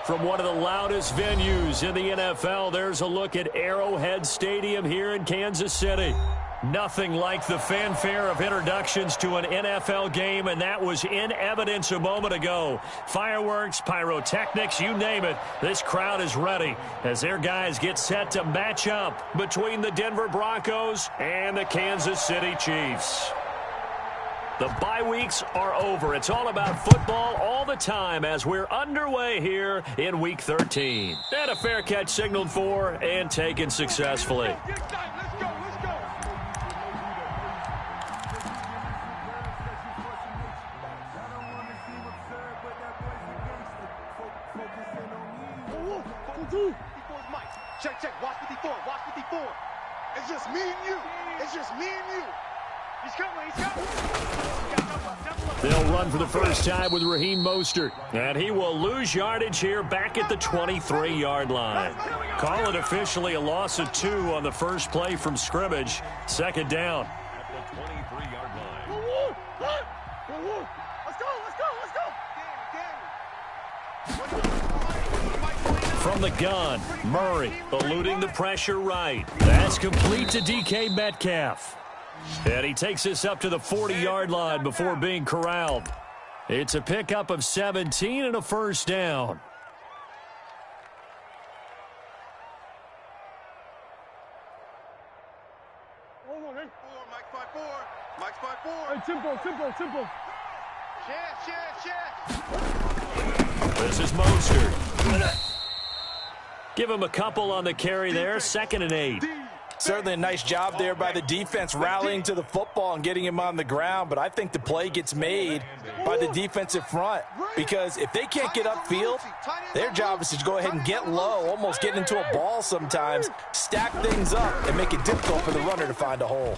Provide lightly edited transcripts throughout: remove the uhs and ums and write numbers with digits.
From one of the loudest venues in the NFL, there's a look at Arrowhead Stadium here in Kansas City. Nothing like the fanfare of introductions to an NFL game, and that was in evidence a moment ago. Fireworks, pyrotechnics, you name it. This crowd is ready as their guys get set to match up between the Denver Broncos and the Kansas City Chiefs. The bye weeks are over. It's all about football all the time as we're underway here in Week 13. And a fair catch signaled for and taken successfully. Check, check. Watch 54. Watch 54. It's just me and you. It's just me and you. He's coming. He's coming. They'll run for the first time with Raheem Mostert. And he will lose yardage here back at the 23-yard line. Call it officially a loss of 2 on the first play from scrimmage. Second down. At the 23-yard line. Let's go. Let's go. Let's go. From the gun, Murray eluding the pressure right. That's complete to DK Metcalf. And he takes this up to the 40-yard line before being corralled. It's a pickup of 17 and a first down. Mike 5-4. Mike 5-4. Hey, tempo. Share. This is Mostert. Give him a couple on the carry there. 2nd and 8. Certainly a nice job there by the defense rallying to the football and getting him on the ground, but I think the play gets made by the defensive front because if they can't get upfield, their job is to go ahead and get low, almost get into a ball sometimes, stack things up, and make it difficult for the runner to find a hole.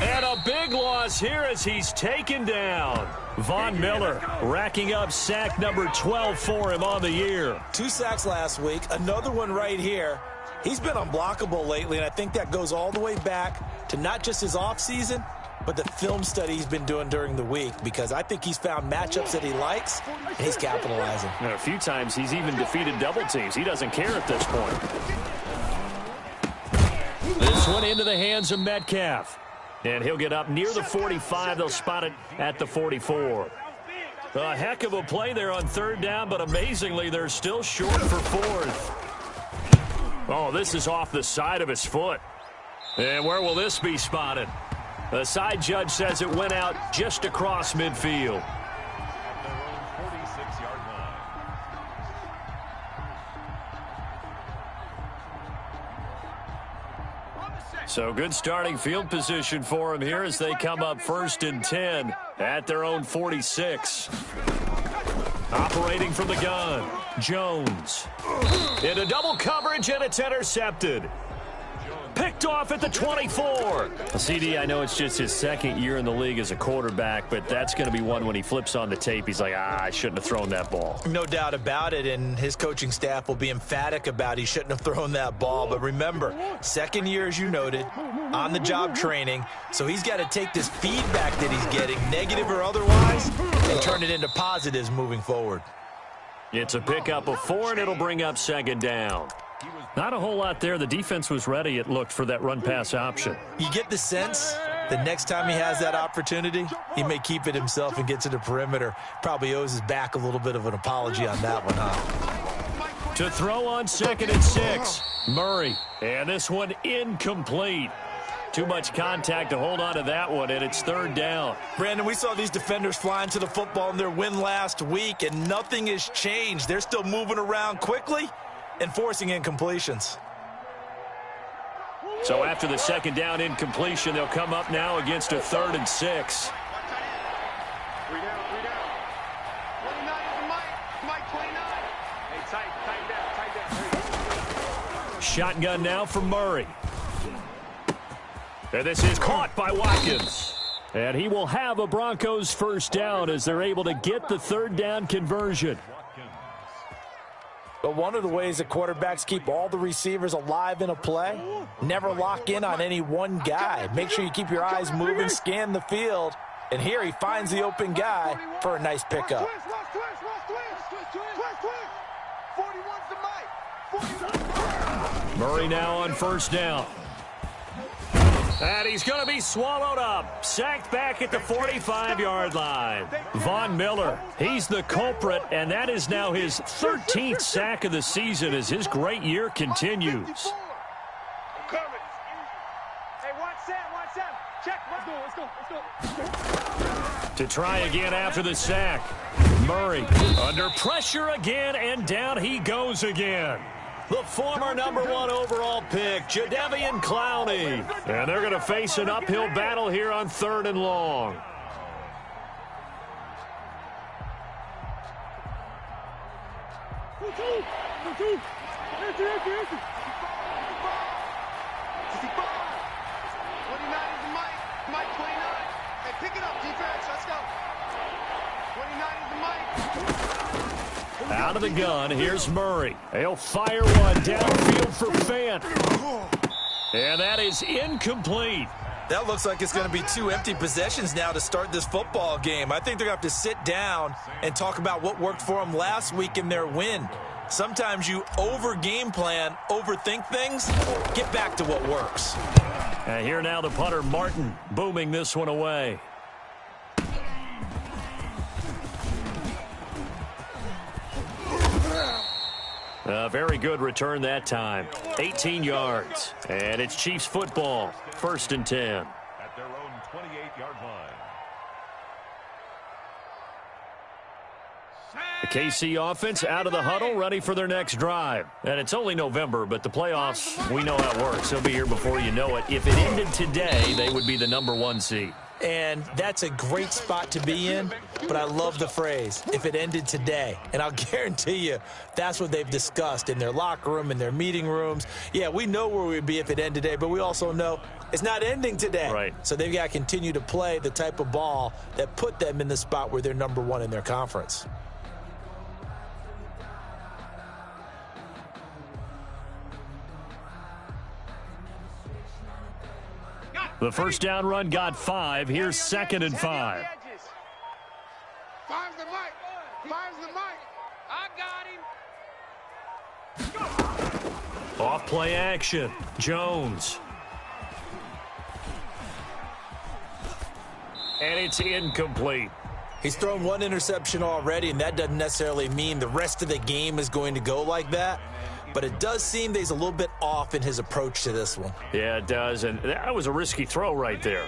And a big loss here as he's taken down. Von Miller racking up sack number 12 for him on the year. 2 sacks last week, another one right here. He's been unblockable lately, and I think that goes all the way back to not just his offseason, but the film study he's been doing during the week, because I think he's found matchups that he likes, and he's capitalizing. And a few times he's even defeated double teams. He doesn't care at this point. This one into the hands of Metcalf. And he'll get up near the 45. They'll spot it at the 44. A heck of a play there on 3rd down, but amazingly, they're still short for 4th. Oh, this is off the side of his foot. And where will this be spotted? The side judge says it went out just across midfield. So good starting field position for him here as they come up 1st and 10 at their own 46. Operating from the gun, Jones. Into double coverage, and it's intercepted. Picked off at the 24. CD, I know it's just his 2nd year in the league as a quarterback, but that's going to be one when he flips on the tape. He's like, I shouldn't have thrown that ball. No doubt about it, and his coaching staff will be emphatic about he shouldn't have thrown that ball. But remember, 2nd year, as you noted, on-the-job training, so he's got to take this feedback that he's getting, negative or otherwise, and turn it into positives moving forward. It's a pickup of 4, and it'll bring up 2nd down. Not a whole lot there. The defense was ready, it looked, for that run-pass option. You get the sense the next time he has that opportunity, he may keep it himself and get to the perimeter. Probably owes his back a little bit of an apology on that one, huh? To throw on 2nd and 6, Murray. And this one incomplete. Too much contact to hold on to that one, and it's 3rd down. Brandon, we saw these defenders flying to the football in their win last week, and nothing has changed. They're still moving around quickly and forcing incompletions. So after the 2nd down incompletion, they'll come up now against a 3rd and 6. 3 down. 29 is Mike 29. Hey, tight down. Shotgun now for Murray. And this is caught by Watkins. And he will have a Broncos first down as they're able to get the 3rd down conversion. But one of the ways that quarterbacks keep all the receivers alive in a play, never lock in on any one guy. Make sure you keep your eyes moving, scan the field. And here he finds the open guy for a nice pickup. twist. 41's the mic. Murray now on first down. And he's going to be swallowed up. Sacked back at the 45-yard line. Von Miller, he's the culprit, and that is now his 13th sack of the season as his great year continues. Hey, watch Sam. Check. Let's go. To try again after the sack. Murray under pressure again, and down he goes again. The former #1 overall pick, Jadeveon Clowney. And they're going to face an uphill battle here on 3rd and long. Out of the gun, here's Murray. He'll fire one downfield for Fant. And that is incomplete. That looks like it's going to be 2 empty possessions now to start this football game. I think they're going to have to sit down and talk about what worked for them last week in their win. Sometimes you over-game plan, overthink things. Get back to what works. And here now the punter, Martin, booming this one away. A very good return that time. 18 yards. And it's Chiefs football. 1st and 10. At their own 28-yard line. The KC offense out of the huddle, ready for their next drive. And it's only November, but the playoffs, we know how it works. They'll be here before you know it. If it ended today, they would be the #1 seed. And that's a great spot to be in, but I love the phrase, if it ended today. And I'll guarantee you, that's what they've discussed in their locker room, in their meeting rooms. Yeah, we know where we'd be if it ended today, but we also know it's not ending today. Right. So they've got to continue to play the type of ball that put them in the spot where they're #1 in their conference. The first down run got 5. Here's 2nd and 5. Fire's the mic. I got him. Off play action. Jones. And it's incomplete. He's thrown 1 interception already, and that doesn't necessarily mean the rest of the game is going to go like that. But it does seem that he's a little bit off in his approach to this one. Yeah, it does. And that was a risky throw right there.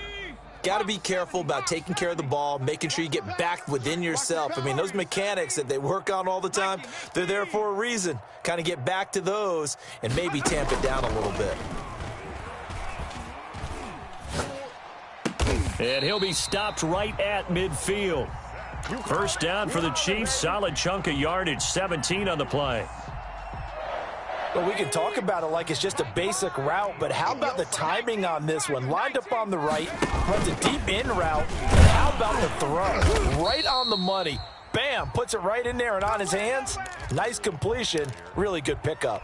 Got to be careful about taking care of the ball, making sure you get back within yourself. I mean, those mechanics that they work on all the time, they're there for a reason. Kind of get back to those and maybe tamp it down a little bit. And he'll be stopped right at midfield. First down for the Chiefs. Solid chunk of yardage. 17 on the play. Well, we can talk about it like it's just a basic route, but how about the timing on this one? Lined up on the right, runs a deep in route, and how about the throw? Right on the money. Bam, puts it right in there and on his hands. Nice completion. Really good pickup.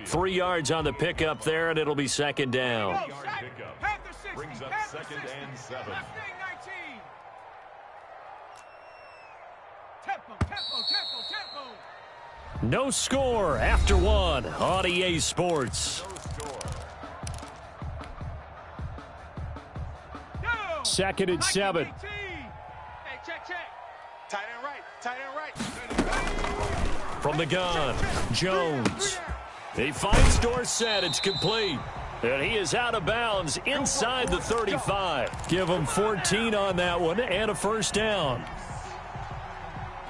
3 yards on the pickup there, and it'll be 2nd down. Brings up 2nd and 7. Tempo. No score after 1 on EA Sports. 2nd and 7. Hey, check. Tight end right. From the gun, Jones. He finds Dorsett. It's complete. And he is out of bounds inside the 35. Give him 14 on that one and a first down.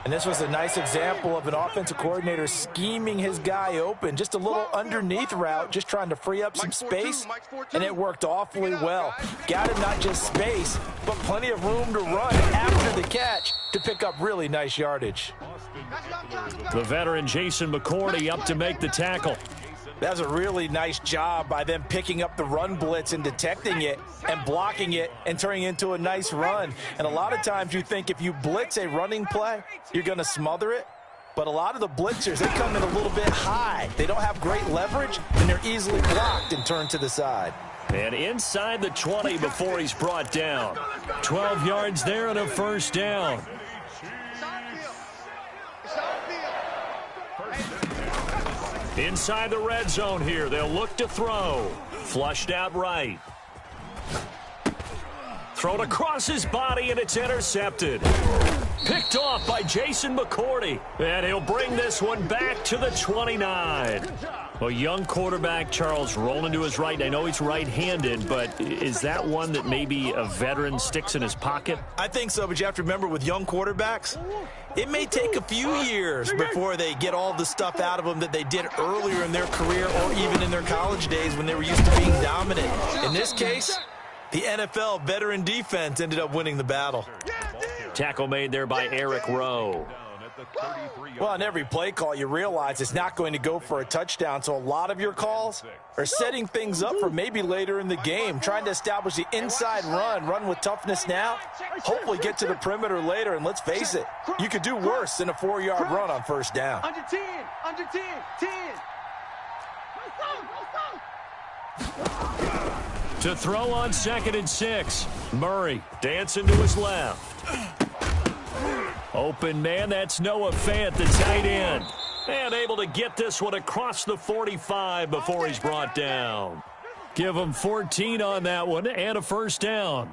And this was a nice example of an offensive coordinator scheming his guy open. Just a little underneath route, just trying to free up some space, and it worked awfully well. Got him not just space, but plenty of room to run after the catch to pick up really nice yardage. The veteran Jason McCourty up to make the tackle. That was a really nice job by them picking up the run blitz and detecting it and blocking it and turning it into a nice run. And a lot of times you think if you blitz a running play, you're going to smother it. But a lot of the blitzers, they come in a little bit high. They don't have great leverage, and they're easily blocked and turned to the side. And inside the 20 before he's brought down. 12 yards there and a first down. Inside the red zone here. They'll look to throw. Flushed out right. Thrown across his body, and it's intercepted. Picked off by Jason McCourty. And he'll bring this one back to the 29. Well, young quarterback Charles rolling to his right. I know he's right-handed, but is that one that maybe a veteran sticks in his pocket? I think so, but you have to remember with young quarterbacks, it may take a few years before they get all the stuff out of them that they did earlier in their career or even in their college days when they were used to being dominant. In this case, the NFL veteran defense ended up winning the battle. Tackle made there by Eric Rowe. Well, on every play call, you realize it's not going to go for a touchdown, so a lot of your calls are setting things up for maybe later in the game, trying to establish the inside run with toughness now, hopefully get to the perimeter later, and let's face it, you could do worse than a 4-yard run on first down. Under 10, 10. To throw on 2nd and 6. Murray dancing to his left. Open man, that's Noah Fant, the tight end. And able to get this one across the 45 before he's brought down. Give him 14 on that one and a first down.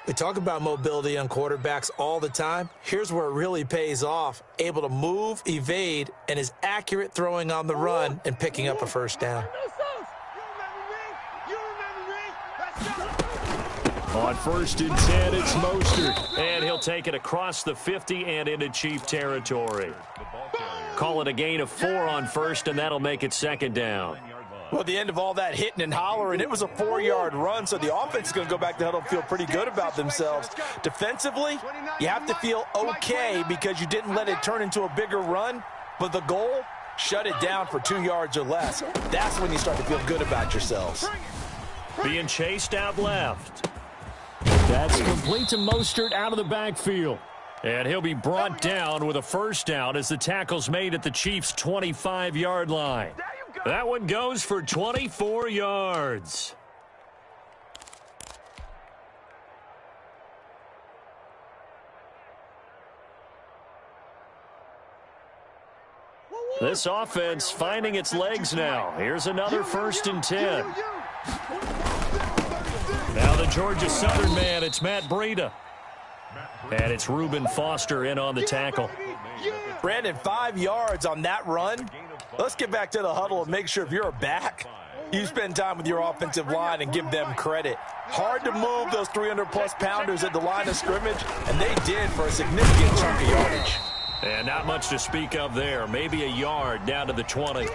We talk about mobility on quarterbacks all the time. Here's where it really pays off. Able to move, evade, and is accurate throwing on the run and picking up a first down. On 1st and 10, it's Mostert. And he'll take it across the 50 and into Chief territory. Call it a gain of 4 on 1st, and that'll make it 2nd down. Well, at the end of all that hitting and hollering, it was a 4-yard run, so the offense is going to go back to huddle and feel pretty good about themselves. Defensively, you have to feel okay because you didn't let it turn into a bigger run, but the goal, shut it down for 2 yards or less. That's when you start to feel good about yourselves. Being chased out left. That's complete to Mostert out of the backfield. And he'll be brought down with a first down as the tackle's made at the Chiefs' 25-yard line. That one goes for 24 yards. This offense finding its legs now. Here's another 1st and 10. Now the Georgia Southern man, it's Matt Breida. And it's Reuben Foster in on the tackle. Brandon, 5 yards on that run. Let's get back to the huddle and make sure if you're a back, you spend time with your offensive line and give them credit. Hard to move those 300-plus pounders at the line of scrimmage, and they did for a significant chunk of yardage. And not much to speak of there. Maybe a yard down to the 20.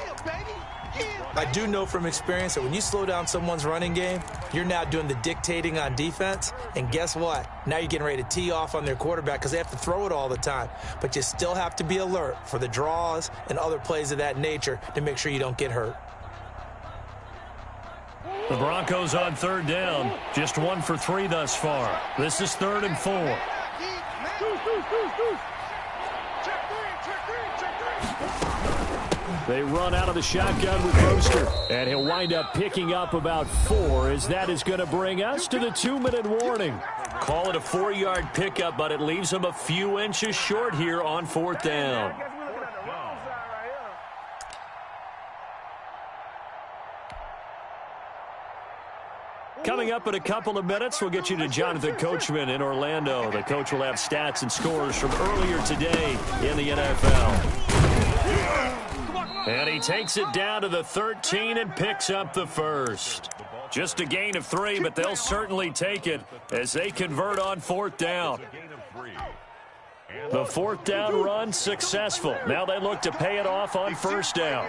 I do know from experience that when you slow down someone's running game, you're now doing the dictating on defense. And guess what? Now you're getting ready to tee off on their quarterback because they have to throw it all the time. But you still have to be alert for the draws and other plays of that nature to make sure you don't get hurt. The Broncos on 3rd down. Just 1 for 3 thus far. This is 3rd and 4. They run out of the shotgun with Mostert. And he'll wind up picking up about 4 as that is going to bring us to the 2-minute warning. Call it a 4-yard pickup, but it leaves him a few inches short here on 4th down. Coming up in a couple of minutes, we'll get you to Jonathan Coachman in Orlando. The coach will have stats and scores from earlier today in the NFL. And he takes it down to the 13 and picks up the first. Just a gain of 3, but they'll certainly take it as they convert on 4th down. The 4th down run successful. Now they look to pay it off on 1st down.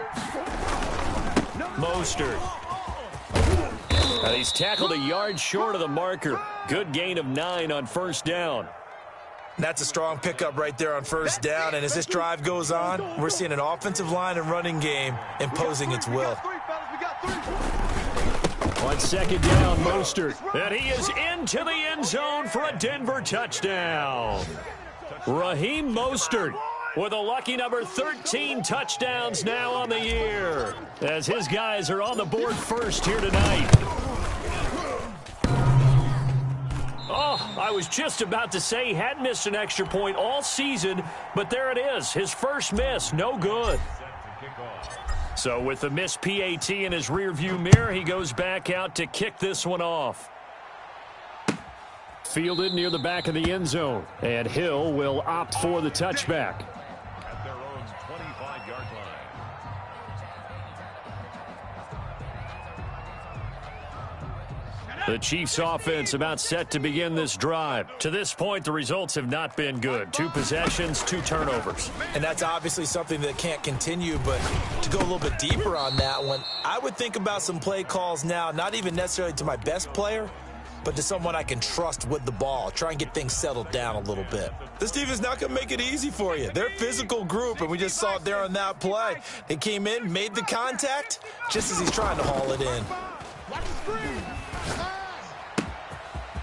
Mostert. And he's tackled a yard short of the marker. Good gain of 9 on 1st down. That's a strong pickup right there on 1st down. And as this drive goes on, we're seeing an offensive line and running game imposing its will. On 2nd down, Mostert. And he is into the end zone for a Denver touchdown. Raheem Mostert with a lucky number 13 touchdowns now on the year, as his guys are on the board first here tonight. Oh, I was just about to say he hadn't missed an extra point all season, but there it is. His first miss, no good. So with the missed PAT in his rearview mirror, he goes back out to kick this one off. Fielded near the back of the end zone, and Hill will opt for the touchback. At their own 25-yard line. The Chiefs offense about set to begin this drive. To this point, the results have not been good. 2 possessions, 2 turnovers. And that's obviously something that can't continue, but to go a little bit deeper on that one, I would think about some play calls now, not even necessarily to my best player, but to someone I can trust with the ball. Try and get things settled down a little bit. This defense not going to make it easy for you. They're a physical group, and we just saw it there on that play. They came in, made the contact, just as he's trying to haul it in.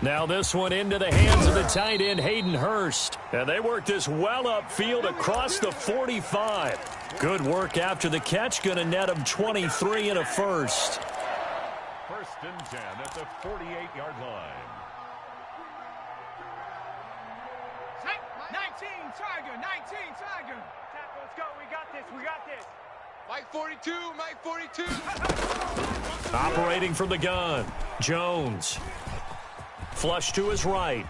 Now this one into the hands of the tight end, Hayden Hurst. And they work this well upfield across the 45. Good work after the catch. Going to net him 23 and a first. First and 10 at the 48-yard line. 19 Tiger, 19 Tiger. Let's go. We got this. We got this. Mike 42, Mike 42. Operating from the gun, Jones. Flush to his right.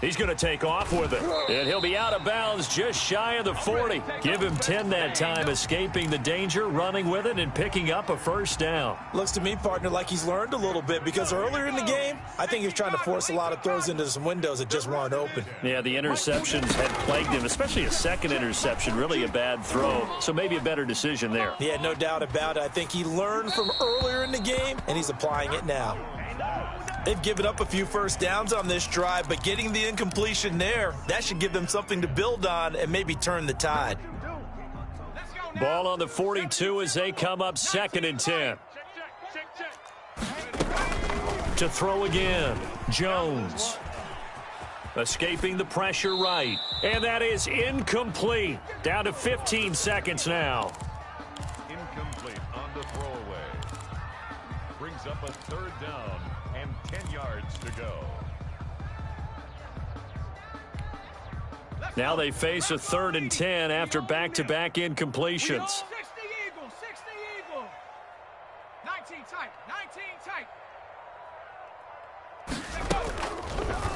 He's going to take off with it. And he'll be out of bounds just shy of the 40. Give him 10 that time, escaping the danger, running with it, and picking up a first down. Looks to me, partner, like he's learned a little bit, because earlier in the game, I think he was trying to force a lot of throws into some windows that just weren't open. Yeah, the interceptions had plagued him, especially a second interception, really a bad throw. So maybe a better decision there. Yeah, no doubt about it. I think he learned from earlier in the game, and he's applying it now. They've given up a few first downs on this drive, but getting the incompletion there, that should give them something to build on and maybe turn the tide. Ball on the 42 as they come up 2nd and 10. To throw again, Jones. Escaping the pressure right. And that is incomplete. Down to 15 seconds now. Incomplete on the throwaway. Brings up a 3rd down and 10 yards to go. Now they face a 3rd and 10 after back-to-back incompletions. 60 Eagle, 60 Eagle. 19 tight.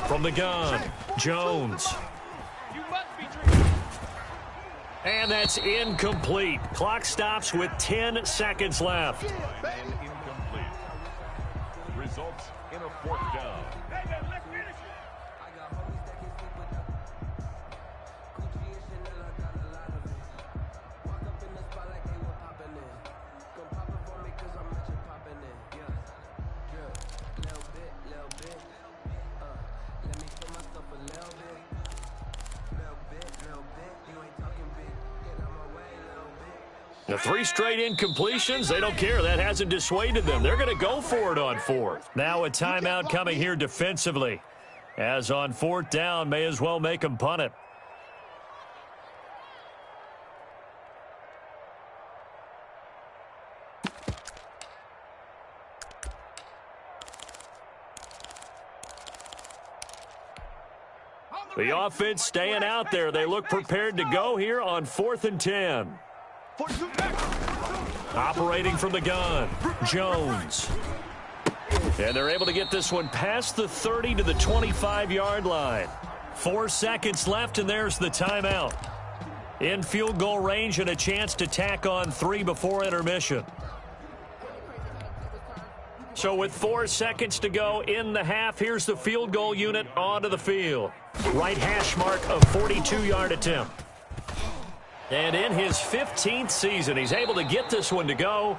From the gun, Jones. You must be dreaming. And that's incomplete. Clock stops with 10 seconds left. And incomplete. Results in a 4th down. The 3 straight incompletions, they don't care. That hasn't dissuaded them. They're going to go for it on 4th. Now a timeout coming here defensively. As on 4th down, may as well make them punt it. The offense staying out there. They look prepared to go here on 4th and 10. Operating from the gun, Jones. And they're able to get this one past the 30 to the 25-yard line. 4 seconds left, and there's the timeout. In field goal range and a chance to tack on 3 before intermission. So with 4 seconds to go in the half, here's the field goal unit onto the field. Right hash mark of 42-yard attempt. And in his 15th season, he's able to get this one to go.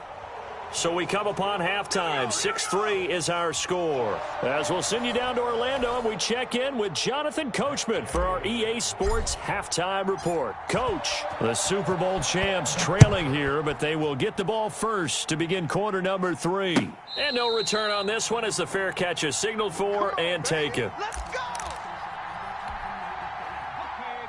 So we come upon halftime. 6-3 is our score. As we'll send you down to Orlando, and we check in with Jonathan Coachman for our EA Sports Halftime Report. Coach, the Super Bowl champs trailing here, but they will get the ball first to begin quarter number 3. And no return on this one as the fair catch is signaled for and taken. Let's go.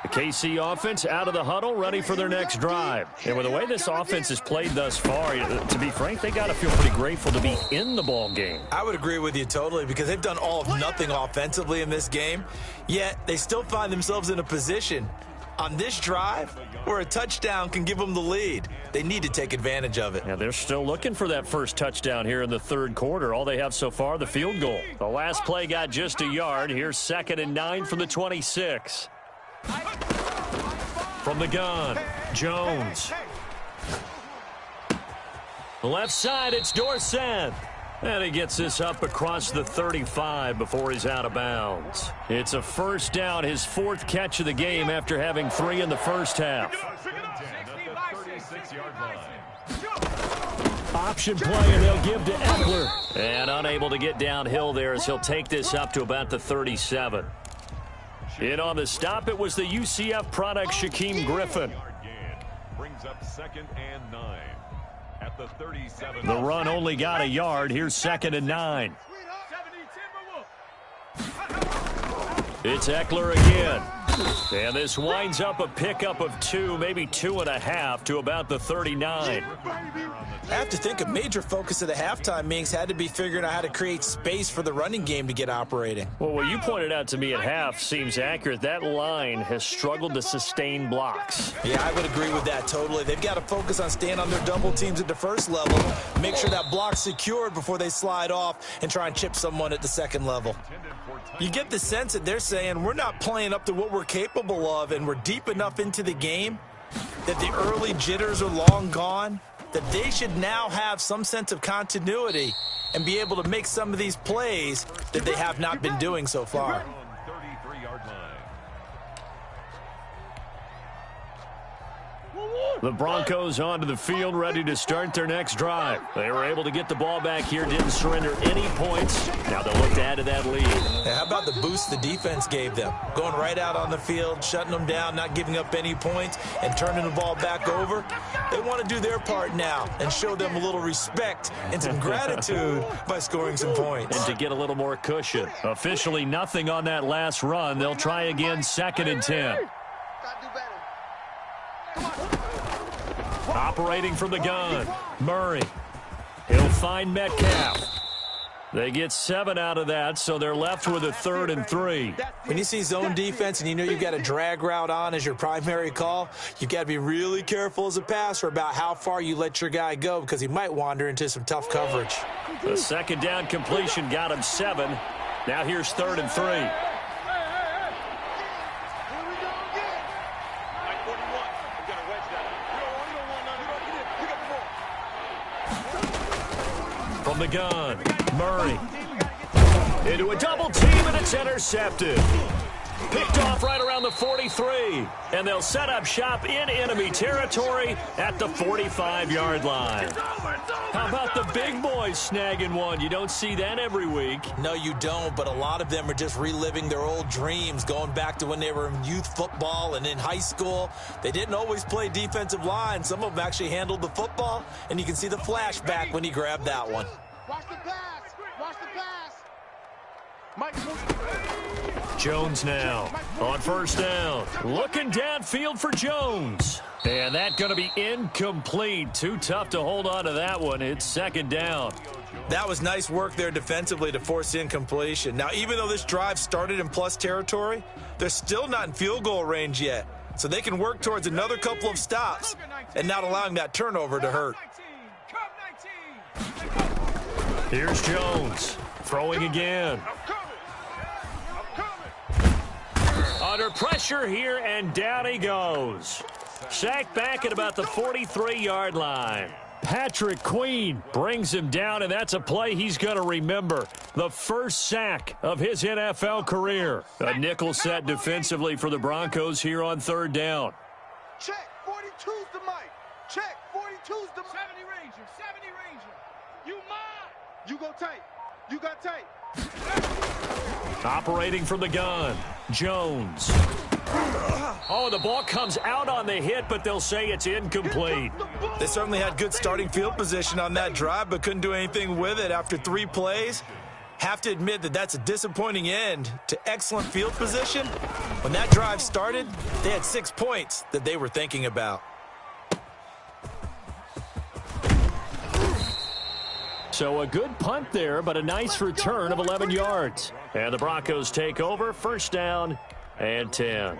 The KC offense out of the huddle, ready for their next drive. And with the way this offense has played thus far, to be frank, they got to feel pretty grateful to be in the ball game. I would agree with you totally, because they've done all of nothing offensively in this game, yet they still find themselves in a position on this drive where a touchdown can give them the lead. They need to take advantage of it. Yeah, they're still looking for that first touchdown here in the third quarter. All they have so far, the field goal. The last play got just a yard. Here's 2nd and 9 from the 26. From the gun, Jones. The left side, it's Dorsett. And he gets this up across the 35 before he's out of bounds. It's a first down, his 4th catch of the game after having 3 in the first half. Option play, and they'll give to Eckler. And unable to get downhill there as he'll take this up to about the 37. In on the stop, it was the UCF product, Shaquem Griffin. Brings up 2nd and 9 at the 37. The run only got a yard. Here's 2nd and 9. It's Eckler again. And this winds up a pickup of 2, maybe 2.5 to about the 39. I have to think a major focus of the halftime meetings had to be figuring out how to create space for the running game to get operating. Well, what you pointed out to me at half seems accurate. That line has struggled to sustain blocks. Yeah, I would agree with that totally. They've got to focus on staying on their double teams at the first level, make sure that block's secured before they slide off and try and chip someone at the second level. You get the sense that they're saying we're not playing up to what we're capable of, and we're deep enough into the game that the early jitters are long gone, that they should now have some sense of continuity and be able to make some of these plays that they have not been doing so far. The Broncos onto the field, ready to start their next drive. They were able to get the ball back here, didn't surrender any points. Now they'll look to add to that lead. Now, how about the boost the defense gave them? Going right out on the field, shutting them down, not giving up any points, and turning the ball back over. They want to do their part now and show them a little respect and some gratitude by scoring some points. And to get a little more cushion. Officially nothing on that last run. They'll try again, 2nd and 10. Operating from the gun, Murray. He'll find Metcalf. They get 7 out of that, so they're left with a 3rd and 3. When you see zone defense and you know you've got a drag route on as your primary call, you've got to be really careful as a passer about how far you let your guy go, because he might wander into some tough coverage. The 2nd down completion got him 7. Now here's 3rd and 3. From the gun, Murray. Into a double team, and it's intercepted. Picked off right around the 43. And they'll set up shop in enemy territory at the 45-yard line. How about the big boys snagging one? You don't see that every week. No, you don't, but a lot of them are just reliving their old dreams, going back to when they were in youth football and in high school. They didn't always play defensive line. Some of them actually handled the football, and you can see the flashback when he grabbed that one. Watch the pass. Watch the pass. Mike. Jones now on first down. Looking downfield for Jones. And that's going to be incomplete. Too tough to hold on to that one. It's 2nd down. That was nice work there defensively to force incompletion. Now, even though this drive started in plus territory, they're still not in field goal range yet. So they can work towards another couple of stops and not allowing that turnover to hurt. Here's Jones throwing again. Under pressure here, and down he goes. Sacked back at about the 43-yard line. Patrick Queen brings him down, and that's a play he's going to remember. The first sack of his NFL career. A nickel set defensively for the Broncos here on 3rd down. Check, 42's the mic. Check, 42's the 70 Ranger, 70 Ranger. You mine. You go tight. You got tight. Operating from the gun, Jones. Oh, the ball comes out on the hit, but they'll say it's incomplete. They certainly had good starting field position on that drive, but couldn't do anything with it after 3 plays. Have to admit that that's a disappointing end to excellent field position, When that drive started, they had 6 points that they were thinking about. So a good punt there, but a nice return of 11 yards. And the Broncos take over, first down and 10.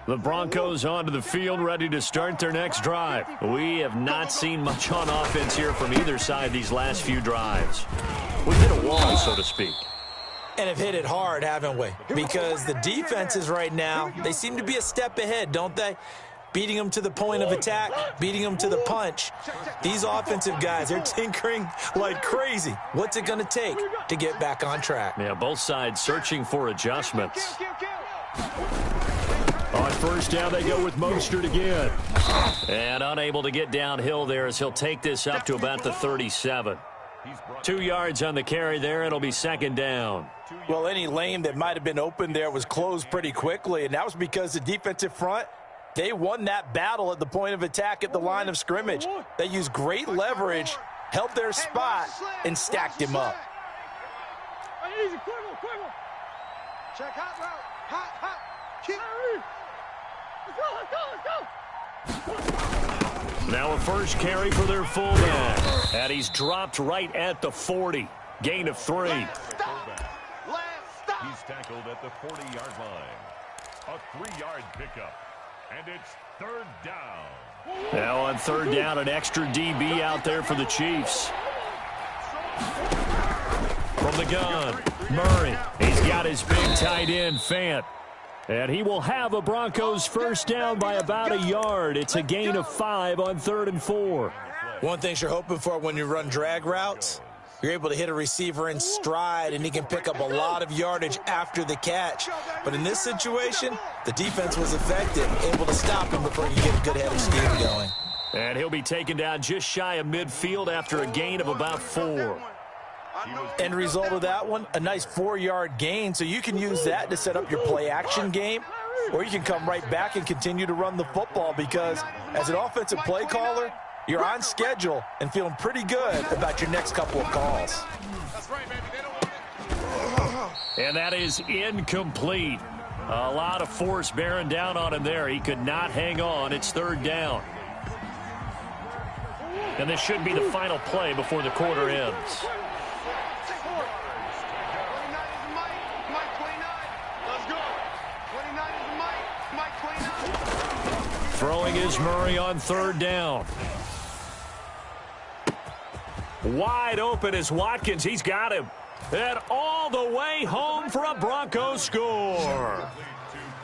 The Broncos onto the field, ready to start their next drive. We have not seen much on offense here from either side these last few drives. We've hit a wall, so to speak. And have hit it hard, haven't we? Because the defenses right now, they seem to be a step ahead, don't they? Beating them to the point of attack, beating them to the punch. These offensive guys, they're tinkering like crazy. What's it going to take to get back on track? Yeah, both sides searching for adjustments. On first down, they go with Mostert again. And unable to get downhill there as he'll take this up to about the 37. 2 yards on the carry there. It'll be second down. Well, any lane that might have been open there was closed pretty quickly, and that was because the defensive front, they won that battle at the point of attack at the line of scrimmage. They used great leverage, held their spot, and stacked him up. Check hot route. Hot. Kick. Let's go. Now a first carry for their fullback. And he's dropped right at the 40. Gain of 3. He's tackled at the 40-yard line. A 3-yard pickup. And it's third down. Now on third down, an extra DB out there for the Chiefs. From the gun, Murray. He's got his big tight end, Fant. And he will have a Broncos first down by about a yard. It's a gain of 5 on 3rd and 4. One thing you're hoping for when you run drag routes, you're able to hit a receiver in stride, and he can pick up a lot of yardage after the catch. But in this situation, the defense was effective, able to stop him before he could get a good head of steam going. And he'll be taken down just shy of midfield after a gain of about 4. End result of that one, a nice 4-yard gain, so you can use that to set up your play-action game, or you can come right back and continue to run the football because as an offensive play caller, you're on schedule and feeling pretty good about your next couple of calls. And that is incomplete. A lot of force bearing down on him there. He could not hang on. It's third down. And this should be the final play before the quarter ends. Throwing is Murray on third down. Wide open is Watkins. He's got him. And all the way home for a Broncos score.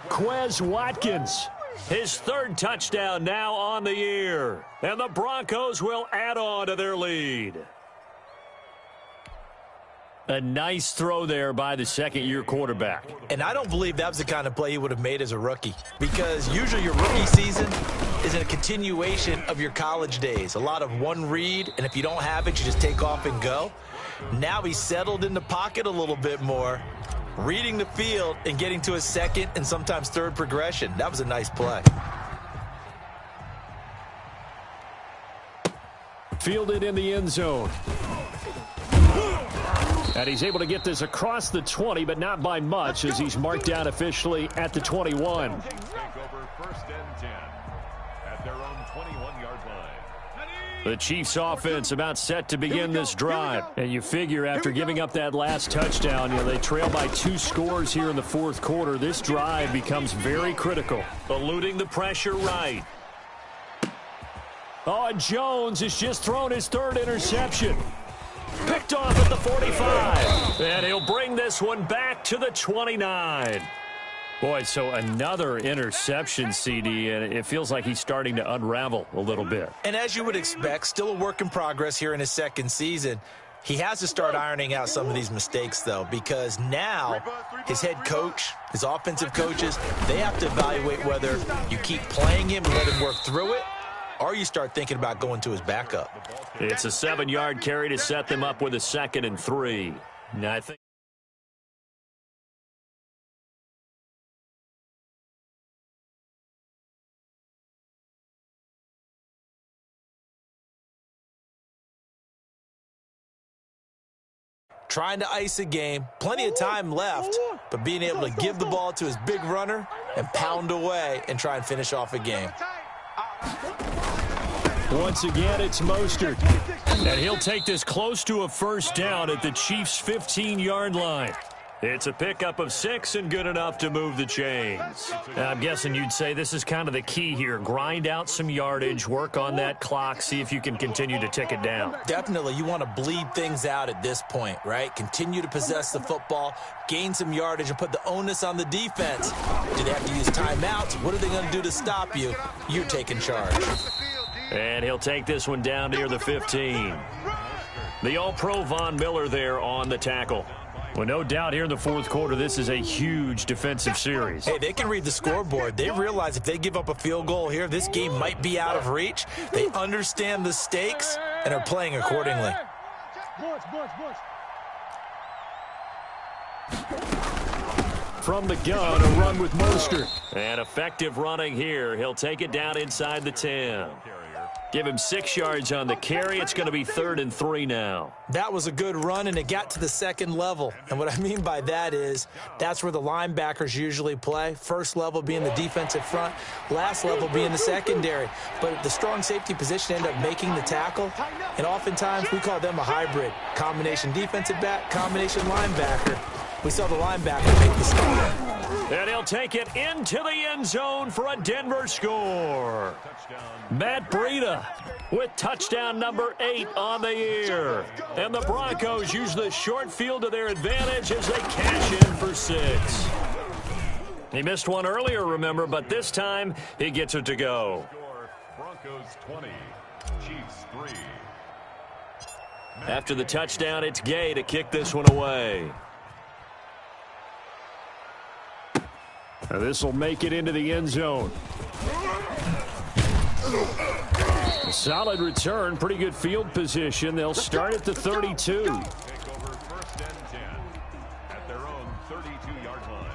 Quez Watkins, his 3rd touchdown now on the year. And the Broncos will add on to their lead. A nice throw there by the second-year quarterback. And I don't believe that was the kind of play he would have made as a rookie, because usually your rookie season is a continuation of your college days. A lot of one read, and if you don't have it, you just take off and go. Now he's settled in the pocket a little bit more, reading the field and getting to his second and sometimes third progression. That was a nice play. Fielded in the end zone. And he's able to get this across the 20, but not by much, as he's marked down officially at the 21. Take over first and 10 at their own 21-yard line. The Chiefs offense about set to begin this drive. And you figure after giving up that last touchdown, they trail by 2 scores here in the 4th quarter. This drive becomes very critical. Eluding the pressure right. Oh, and Jones has just thrown his 3rd interception. Picked off at the 45. And he'll bring this one back to the 29. Boy, so another interception, CD, and it feels like he's starting to unravel a little bit. And as you would expect, still a work in progress here in his 2nd season. He has to start ironing out some of these mistakes, though, because now his head coach, his offensive coaches, they have to evaluate whether you keep playing him and let him work through it, or you start thinking about going to his backup. It's a 7-yard carry to set them up with a 2nd and 3. Now, I think trying to ice a game, plenty of time left, but being able to give the ball to his big runner and pound away and try and finish off a game. Once again, it's Mostert. And he'll take this close to a first down at the Chiefs' 15-yard line. It's a pickup of 6 and good enough to move the chains. I'm guessing you'd say this is kind of the key here. Grind out some yardage, work on that clock, see if you can continue to tick it down. Definitely, you want to bleed things out at this point, right? Continue to possess the football, gain some yardage, and put the onus on the defense. Do they have to use timeouts? What are they going to do to stop you? You're taking charge. And he'll take this one down near the 15. The All-Pro Von Miller there on the tackle. Well, no doubt here in the fourth quarter, this is a huge defensive series. Hey, they can read the scoreboard. They realize if they give up a field goal here, this game might be out of reach. They understand the stakes and are playing accordingly. From the gun, a run with Mostert. And effective running here. He'll take it down inside the 10. Give him 6 yards on the carry. It's going to be 3rd and 3 now. That was a good run, and it got to the second level. And what I mean by that is that's where the linebackers usually play. First level being the defensive front, last level being the secondary. But the strong safety position ended up making the tackle, and oftentimes we call them a hybrid. Combination defensive back, combination linebacker. We saw the linebacker make the stop. And he'll take it into the end zone for a Denver score. Matt Breida with touchdown number 8 on the year. And the Broncos use the short field to their advantage as they cash in for 6. He missed one earlier, remember, but this time he gets it to go. Broncos 20, Chiefs 3. After the touchdown, it's Gay to kick this one away. Now this will make it into the end zone. A solid return, pretty good field position. They'll start at the 32. Take over 1st and 10 at their own 32-yard line.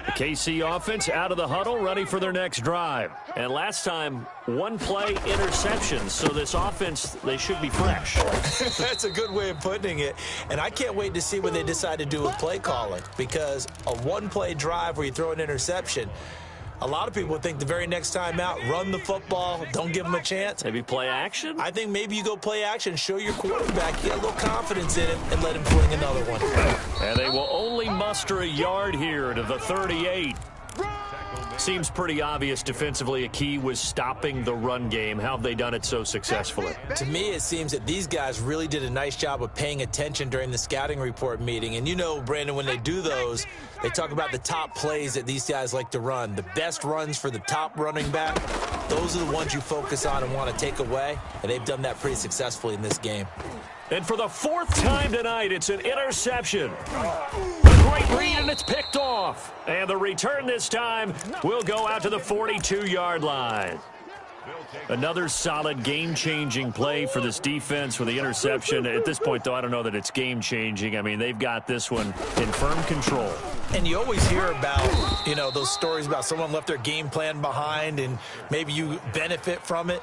The KC offense out of the huddle, ready for their next drive. And last time, 1 play interception, so this offense, they should be fresh. That's a good way of putting it. And I can't wait to see what they decide to do with play calling, because a 1-play drive where you throw an interception, a lot of people think the very next time out, run the football, don't give them a chance. Maybe play action? I think maybe you go play action, show your quarterback, get a little confidence in him, and let him fling another one. And they will only muster a yard here to the 38. Seems pretty obvious defensively a key was stopping the run game. How have they done it so successfully? To me, it seems that these guys really did a nice job of paying attention during the scouting report meeting. And you know, Brandon, when they do those, they talk about the top plays that these guys like to run. The best runs for the top running back, those are the ones you focus on and want to take away. And they've done that pretty successfully in this game. And for the 4th time tonight, it's an interception. A great read, and it's picked off. And the return this time will go out to the 42-yard line. Another solid game-changing play for this defense with the interception. At this point, though, I don't know that it's game-changing. I mean, they've got this one in firm control. And you always hear about, you know, those stories about someone left their game plan behind and maybe you benefit from it.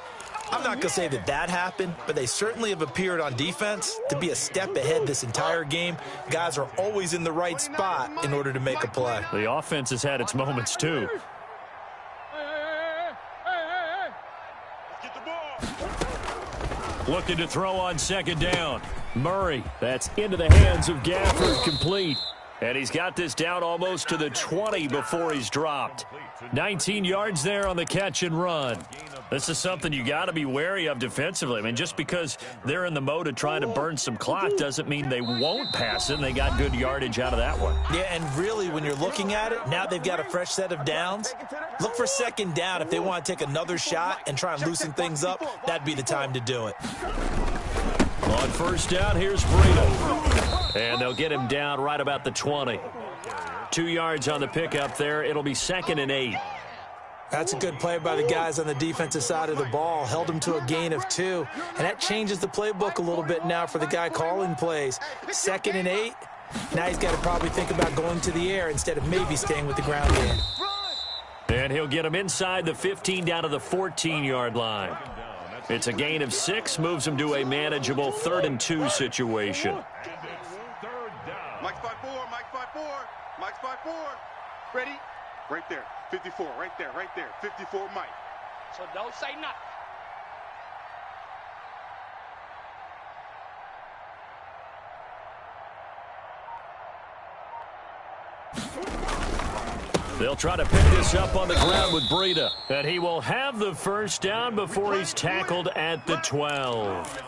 I'm not going to say that that happened, but they certainly have appeared on defense to be a step ahead this entire game. Guys are always in the right spot in order to make a play. The offense has had its moments, too. Looking to throw on 2nd down. Murray, that's into the hands of Gafford, complete. And he's got this down almost to the 20 before he's dropped. 19 yards there on the catch and run. This is something you got to be wary of defensively. I mean, just because they're in the mode of trying to burn some clock doesn't mean they won't pass it, and they got good yardage out of that one. Yeah, and really, when you're looking at it, now they've got a fresh set of downs. Look for 2nd down. If they want to take another shot and try and loosen things up, that'd be the time to do it. On 1st down, here's Breida. And they'll get him down right about the 20. 2 yards on the pickup there. It'll be 2nd and 8. That's a good play by the guys on the defensive side of the ball. Held him to a gain of 2. And that changes the playbook a little bit now for the guy calling plays. 2nd and 8. Now he's got to probably think about going to the air instead of maybe staying with the ground game. And he'll get him inside the 15 down to the 14-yard line. It's a gain of 6, moves him to a manageable 3rd and 2 situation. 54. Ready? Right there. 54. Right there. Right there. 54 Mike. So don't say nothing. They'll try to pick this up on the ground with Breida. And he will have the first down before he's tackled at the 12.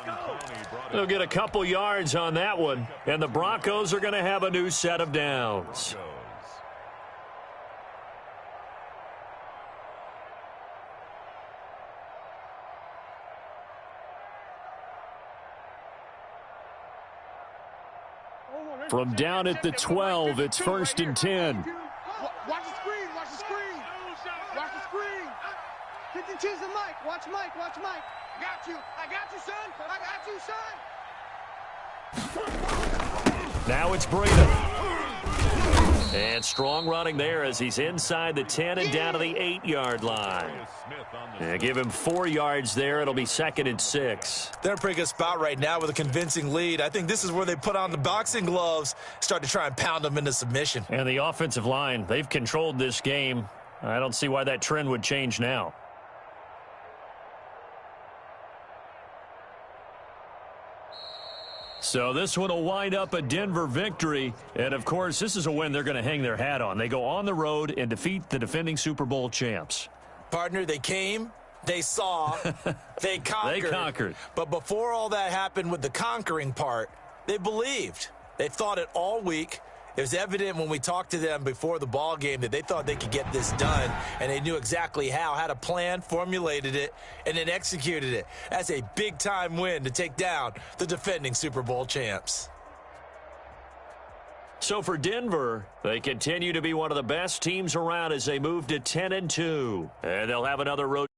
They'll get a couple yards on that one. And the Broncos are going to have a new set of downs. From down at the 12, it's 1st and 10. Watch the screen. Watch the screen. Watch the screen. 52's the Mike. Watch Mike. Watch Mike. Got you. I got you, son. I got you, son. Now it's Breida. And strong running there as he's inside the 10 and down to the 8-yard line. Give him 4 yards there. It'll be 2nd and 6. They're in a pretty good spot right now with a convincing lead. I think this is where they put on the boxing gloves, start to try and pound them into submission. And the offensive line, they've controlled this game. I don't see why that trend would change now. So this one will wind up a Denver victory. And, of course, this is a win they're going to hang their hat on. They go on the road and defeat the defending Super Bowl champs. Partner, they came, they saw, they conquered. They conquered. But before all that happened with the conquering part, they believed. They thought it all week. It was evident when we talked to them before the ball game that they thought they could get this done, and they knew exactly how, had a plan, formulated it, and then executed it. That's a big-time win to take down the defending Super Bowl champs. So for Denver, they continue to be one of the best teams around as they move to 10-2. And they'll have another road.